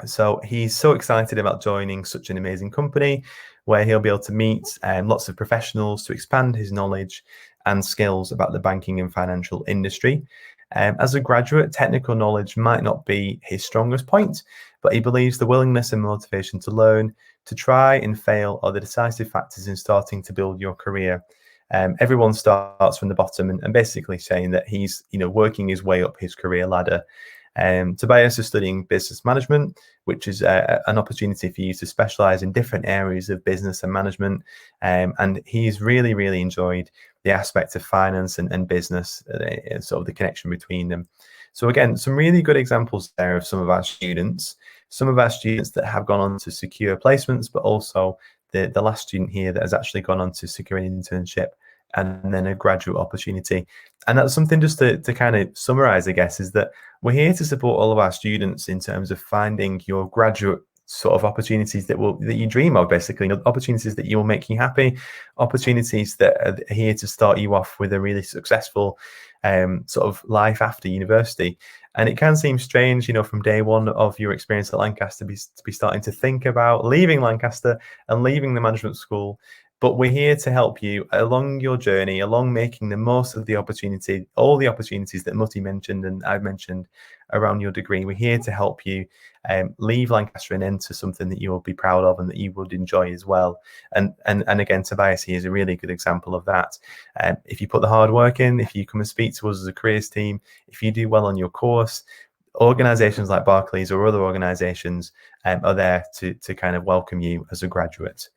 So he's so excited about joining such an amazing company where he'll be able to meet lots of professionals to expand his knowledge and skills about the banking and financial industry. As a graduate, technical knowledge might not be his strongest point, but he believes the willingness and motivation to learn, to try and fail are the decisive factors in starting to build your career. Everyone starts from the bottom and basically saying that he's working his way up his career ladder. Tobias is studying business management, which is an opportunity for you to specialize in different areas of business and management. And he's really, really enjoyed the aspect of finance and business, sort of the connection between them. So again, some really good examples there of some of our students that have gone on to secure placements, but also the last student here that has actually gone on to secure an internship and then a graduate opportunity. And that's something just to kind of summarize, I guess, is that we're here to support all of our students in terms of finding your graduate sort of opportunities that you dream of, basically, opportunities that will make you happy, opportunities that are here to start you off with a really successful sort of life after university. And it can seem strange, from day one of your experience at Lancaster to be starting to think about leaving Lancaster and leaving the management school. But we're here to help you along your journey, along making the most of the opportunity, all the opportunities that Mutty mentioned and I've mentioned around your degree. We're here to help you leave Lancaster and enter something that you'll be proud of and that you would enjoy as well. And again, Tobias here is a really good example of that. If you put the hard work in, if you come and speak to us as a careers team, if you do well on your course, organizations like Barclays or other organizations are there to kind of welcome you as a graduate.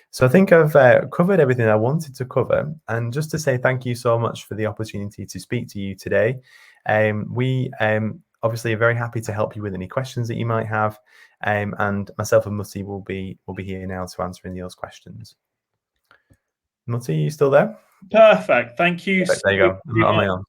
So I think I've covered everything I wanted to cover. And just to say thank you so much for the opportunity to speak to you today. We obviously are very happy to help you with any questions that you might have. And myself and Mutty will be here now to answer any of those questions. Mutty, are you still there? Perfect. Thank you. Perfect. There you go. I'm not on my own.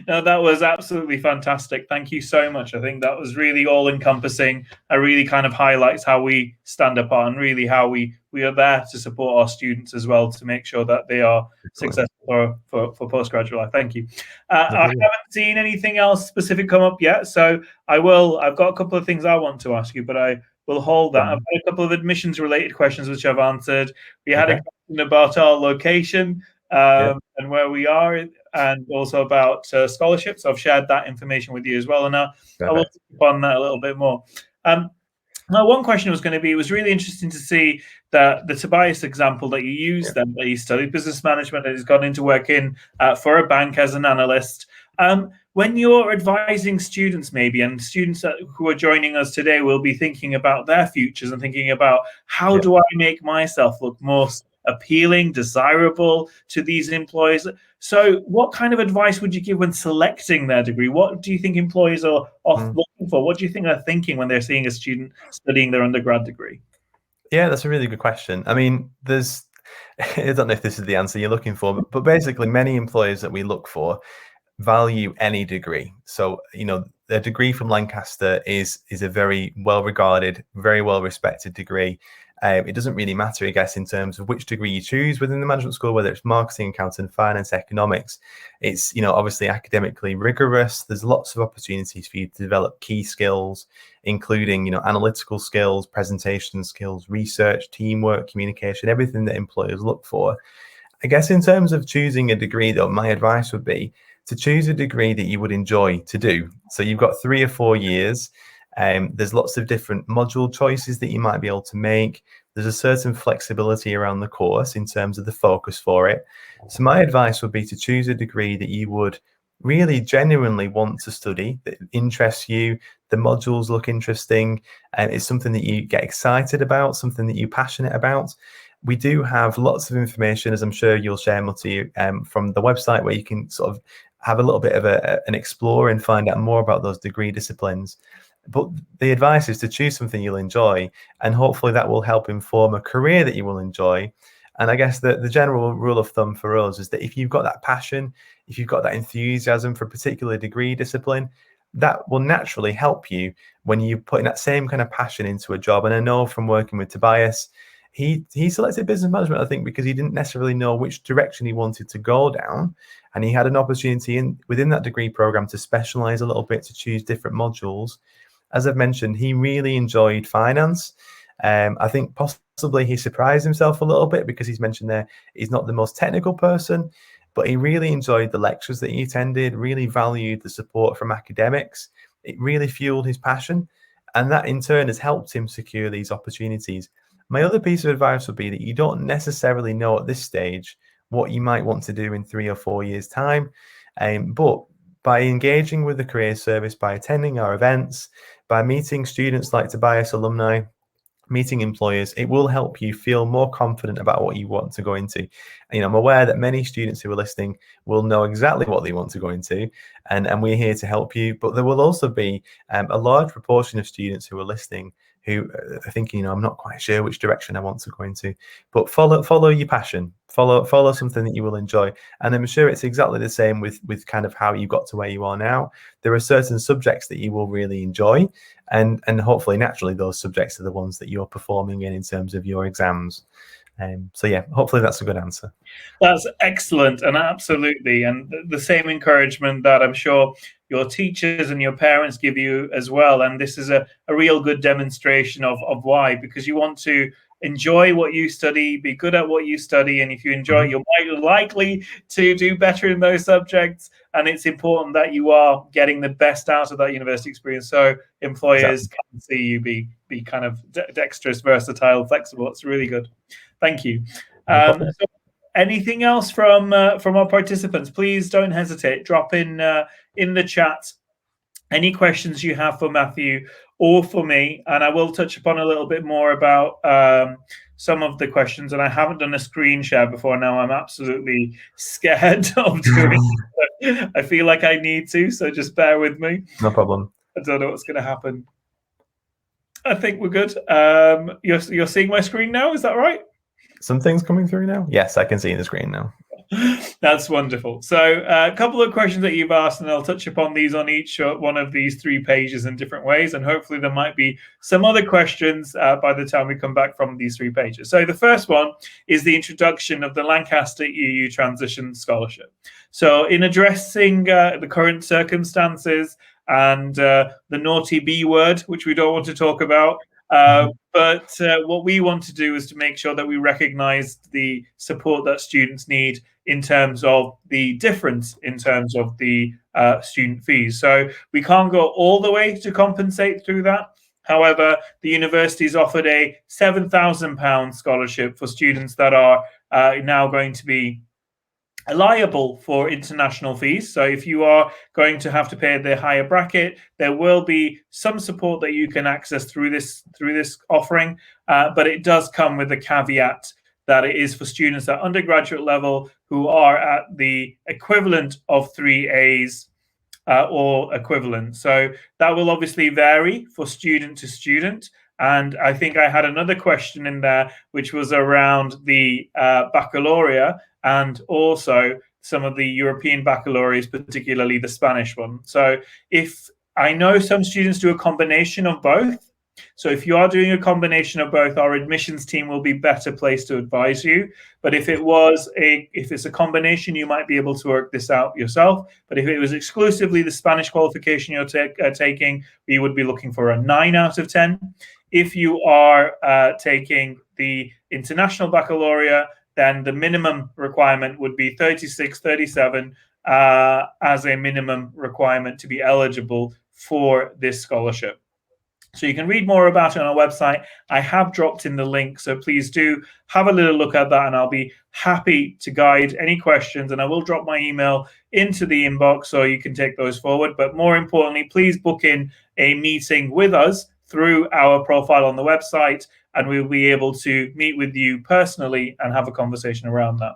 No, that was absolutely fantastic. Thank you so much. I think that was really all encompassing. It really kind of highlights how we stand apart and really how we are there to support our students as well to make sure that they are successful for postgraduate life. Thank you. I haven't seen anything else specific come up yet, so I've got a couple of things I want to ask you, but I will hold that. I've got a couple of admissions related questions which I've answered. We had a question about our location and where we are, and also about scholarships. I've shared that information with you as well, and I will touch upon that a little bit more. Now, one question was going to be, it was really interesting to see that the Tobias example that you used, that he studied business management and has gone into working for a bank as an analyst. When you're advising students, maybe, and students who are joining us today will be thinking about their futures and thinking about how do I make myself look most appealing, desirable to these employers. So what kind of advice would you give when selecting their degree? What do you think employers are looking for? What do you think they're thinking when they're seeing a student studying their undergrad degree? Yeah, that's a really good question. I mean, I don't know if this is the answer you're looking for, but basically many employers that we look for value any degree. So, the degree from Lancaster is a very well regarded, very well respected degree. It doesn't really matter, I guess, in terms of which degree you choose within the management school, whether it's marketing, accounting, finance, economics. It's, obviously academically rigorous. There's lots of opportunities for you to develop key skills, including, analytical skills, presentation skills, research, teamwork, communication, everything that employers look for. I guess in terms of choosing a degree, though, my advice would be to choose a degree that you would enjoy to do. So you've got 3 or 4 years. There's lots of different module choices that you might be able to make. There's a certain flexibility around the course in terms of the focus for it. So my advice would be to choose a degree that you would really genuinely want to study, that interests you, the modules look interesting, and it's something that you get excited about, something that you're passionate about. We do have lots of information, as I'm sure you'll share, Mutty, from the website, where you can sort of have a little bit of an explore and find out more about those degree disciplines. But the advice is to choose something you'll enjoy, and hopefully that will help inform a career that you will enjoy. And I guess the general rule of thumb for us is that if you've got that passion, if you've got that enthusiasm for a particular degree discipline, that will naturally help you when you put in that same kind of passion into a job. And I know from working with Tobias, he selected business management, I think, because he didn't necessarily know which direction he wanted to go down. And he had an opportunity within that degree program to specialize a little bit, to choose different modules. As I've mentioned, he really enjoyed finance. I think possibly he surprised himself a little bit because he's mentioned there he's not the most technical person, but he really enjoyed the lectures that he attended, really valued the support from academics. It really fueled his passion, and that in turn has helped him secure these opportunities. My other piece of advice would be that you don't necessarily know at this stage what you might want to do in 3 or 4 years' time, but by engaging with the Career Service, by attending our events, by meeting students like Tobias alumni, meeting employers, it will help you feel more confident about what you want to go into. I'm aware that many students who are listening will know exactly what they want to go into, and we're here to help you. But there will also be a large proportion of students who are listening who are thinking, I'm not quite sure which direction I want to go into. But follow your passion, follow something that you will enjoy. And I'm sure it's exactly the same with kind of how you got to where you are now. There are certain subjects that you will really enjoy, and hopefully naturally those subjects are the ones that you're performing in terms of your exams. So yeah, hopefully that's a good answer. That's excellent, and absolutely, and the same encouragement that I'm sure your teachers and your parents give you as well. And this is a real good demonstration of why, because you want to enjoy what you study, be good at what you study, and if you enjoy, you're more likely to do better in those subjects. And it's important that you are getting the best out of that university experience, so employers can see you be kind of dexterous, versatile, flexible. It's really good. Thank you. So anything else from our participants? Please don't hesitate. Drop in the chat any questions you have for Matthew or for me, and I will touch upon a little bit more about some of the questions. And I haven't done a screen share before now. I'm absolutely scared of doing it. I feel like I need to, so just bear with me. No problem. I don't know what's going to happen. I think we're good. You're seeing my screen now, is that right? Something's coming through now? Yes, I can see the screen now. That's wonderful. So a couple of questions that you've asked, and I'll touch upon these on each one of these 3 pages in different ways. And hopefully there might be some other questions by the time we come back from these 3 pages. So the first one is the introduction of the Lancaster EU Transition Scholarship. So in addressing the current circumstances and the naughty B word, which we don't want to talk about, but what we want to do is to make sure that we recognize the support that students need in terms of the difference in terms of the student fees. So we can't go all the way to compensate through that. However, the university's offered a £7,000 scholarship for students that are now going to be liable for international fees. So if you are going to have to pay the higher bracket, there will be some support that you can access through this offering, but it does come with the caveat that it is for students at undergraduate level who are at the equivalent of 3 A's or equivalent. So that will obviously vary for student to student. And I think I had another question in there, which was around the baccalaureate and also some of the European baccalaureates, particularly the Spanish one. So if I know some students do a combination of both. So if you are doing a combination of both, our admissions team will be better placed to advise you. But if it's a combination, you might be able to work this out yourself. But if it was exclusively the Spanish qualification you're taking, we would be looking for a 9 out of 10. If you are taking the international baccalaureate, then the minimum requirement would be 36, 37 as a minimum requirement to be eligible for this scholarship. So you can read more about it on our website. I have dropped in the link, so please do have a little look at that, and I'll be happy to guide any questions. And I will drop my email into the inbox so you can take those forward. But more importantly, please book in a meeting with us through our profile on the website, and we'll be able to meet with you personally and have a conversation around that.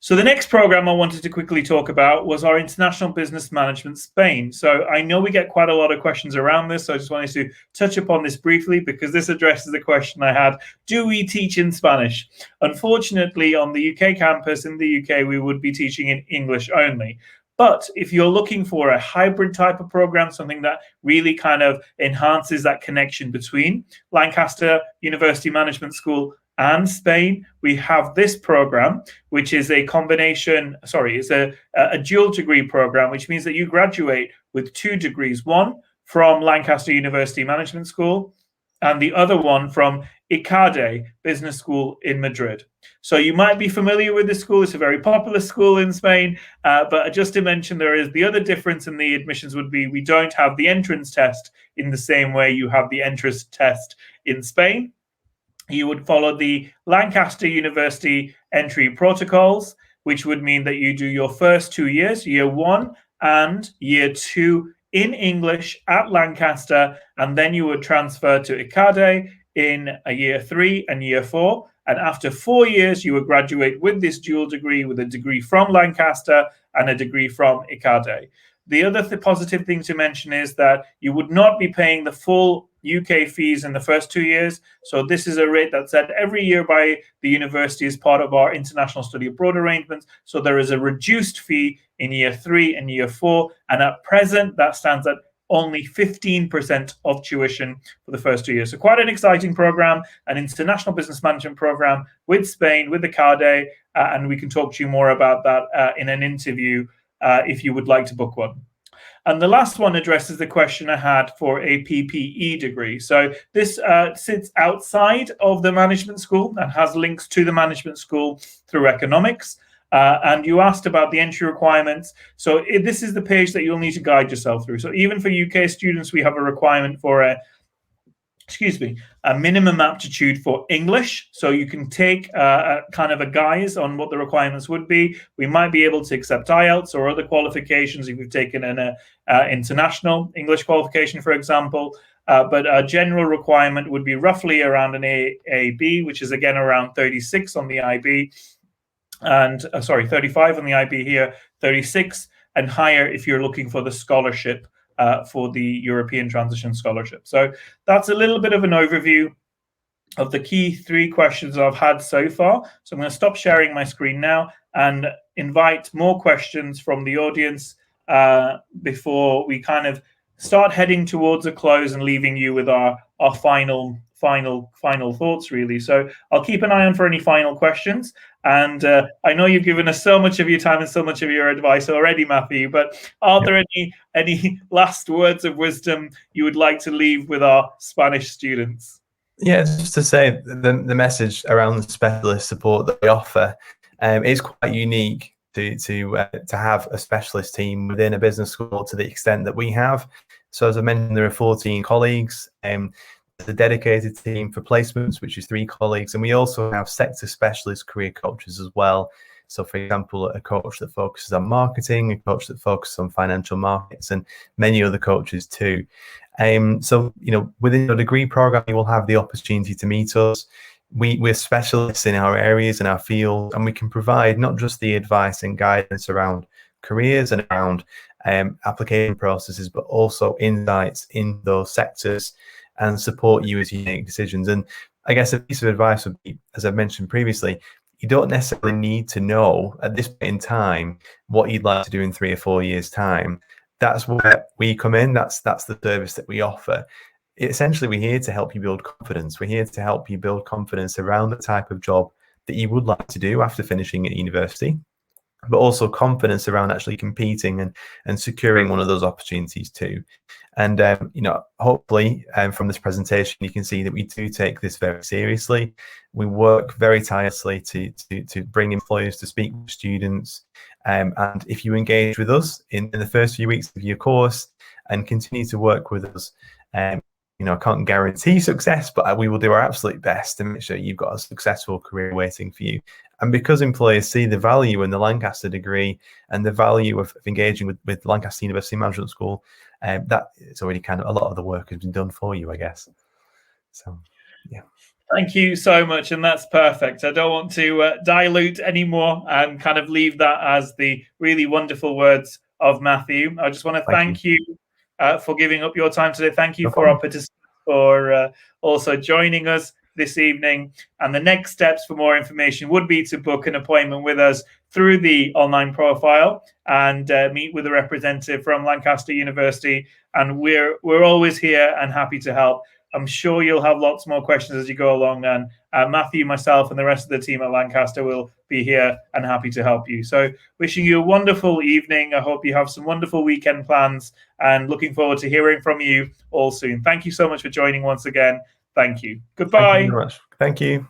So the next program I wanted to quickly talk about was our International Business Management Spain. So I know we get quite a lot of questions around this, so I just wanted to touch upon this briefly because this addresses the question I had: do we teach in Spanish? Unfortunately, on the UK campus in the UK, we would be teaching in English only. But if you're looking for a hybrid type of program, something that really kind of enhances that connection between Lancaster University Management School and Spain, we have this program, which is a combination, it's a dual degree program, which means that you graduate with 2 degrees, one from Lancaster University Management School and the other one from ICADE Business School in Madrid. So you might be familiar with this school. It's a very popular school in Spain, but just to mention, there is the other difference in the admissions would be we don't have the entrance test in the same way you have the entrance test in Spain. You would follow the Lancaster University entry protocols, which would mean that you do your first 2 years, year 1 and year 2, in English at Lancaster, and then you would transfer to ICADE in a year 3 and year 4. And after 4 years, you would graduate with this dual degree, with a degree from Lancaster and a degree from ICADE. The other positive thing to mention is that you would not be paying the full UK fees in the first 2 years. So this is a rate that's set every year by the university as part of our international study abroad arrangements. So there is a reduced fee in year 3 and year 4. And at present, that stands at only 15% of tuition for the first 2 years. So quite an exciting program, an international business management program with Spain, with the CADE, and we can talk to you more about that in an interview if you would like to book one. And the last one addresses the question I had for a PPE degree. So this sits outside of the management school and has links to the management school through economics. And you asked about the entry requirements. So this is the page that you'll need to guide yourself through. So even for UK students, we have a requirement for a minimum aptitude for English. So you can take a kind of a guise on what the requirements would be. We might be able to accept IELTS or other qualifications if you've taken an international English qualification, for example. But a general requirement would be roughly around an AB, which is again around 36 on the IB, and 35 on the IB here, 36 and higher if you're looking for the scholarship, for the European Transition Scholarship. So that's a little bit of an overview of the key 3 questions I've had so far. So I'm going to stop sharing my screen now and invite more questions from the audience before we kind of start heading towards a close and leaving you with our final thoughts, really. So I'll keep an eye on for any final questions. And I know you've given us so much of your time and so much of your advice already, Matthew, but are there any last words of wisdom you would like to leave with our Spanish students? Yeah, just to say the message around the specialist support that we offer is quite unique to have a specialist team within a business school to the extent that we have. So as I mentioned, there are 14 colleagues. The dedicated team for placements, which is 3 colleagues, and we also have sector specialist career coaches as well. So for example, a coach that focuses on marketing, a coach that focuses on financial markets, and many other coaches too. So within your degree program, you will have the opportunity to meet us. We're specialists in our areas and our field, and we can provide not just the advice and guidance around careers and around application processes, but also insights in those sectors and support you as you make decisions. And I guess a piece of advice would be, as I mentioned previously, you don't necessarily need to know at this point in time what you'd like to do in 3 or 4 years' time. That's where we come in. That's the service that we offer. Essentially, we're here to help you build confidence. We're here to help you build confidence around the type of job that you would like to do after finishing at university, but also confidence around actually competing and securing one of those opportunities too. And hopefully from this presentation you can see that we do take this very seriously. We work very tirelessly to bring employers to speak with students, and if you engage with us in the first few weeks of your course and continue to work with us, I can't guarantee success, but we will do our absolute best to make sure you've got a successful career waiting for you. And because employers see the value in the Lancaster degree and the value of engaging with Lancaster University Management School, that it's already kind of a lot of the work has been done for you, I guess. So, yeah. Thank you so much, and that's perfect. I don't want to dilute anymore and kind of leave that as the really wonderful words of Matthew. I just want to thank you for giving up your time today. Thank you for our participants for also joining us this evening. And the next steps for more information would be to book an appointment with us through the online profile and meet with a representative from Lancaster University. And we're always here and happy to help. I'm sure you'll have lots more questions as you go along, and Matthew, myself, and the rest of the team at Lancaster will be here and happy to help you. So wishing you a wonderful evening. I hope you have some wonderful weekend plans, and looking forward to hearing from you all soon. Thank you so much for joining once again. Thank you. Goodbye. Thank you very much. Thank you.